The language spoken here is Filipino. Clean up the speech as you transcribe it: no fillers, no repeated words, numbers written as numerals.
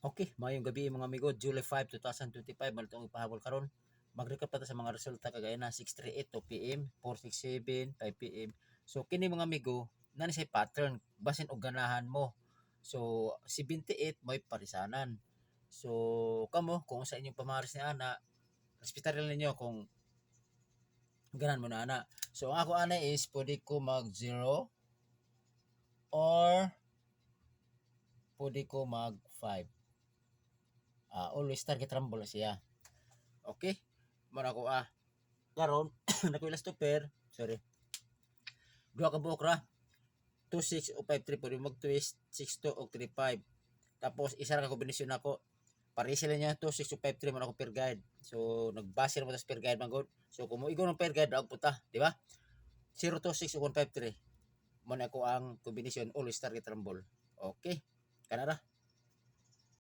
Okay, mayong gabi mga amigo, July 5, 2025, malitong ipahabol karon. Mag-recap ta sa mga resulta kagaya na 6:38 2 PM, 4:67 5 PM. So kini mga amigo, nani say pattern basin og ganahan mo. So si 28 may parisanan. So kamo kung sa inyong pamaris ni ana, respetar ninyo kung ganan mo na ana. So ang ako ana is pwede ko mag 0 or pwede ko mag 5. Always target rumble siya. Okay? Mara ko karon nako last pair. Sorry. Duha ka buok ra. 2-6 o 5-3 pwede mag twist 6-2 o 3-5. Tapos isa ra ka kombinasyon nako. Pare sila niya 2-6 o 5-3 man ako pair guide. So nagbase ra mo tas pair guide man god. So kung mo igo ng pair guide ang puta, di ba? 0-2-6 o 1-5-3. Mo na ako ang kombinasyon always target rumble. Okay. Kana ra.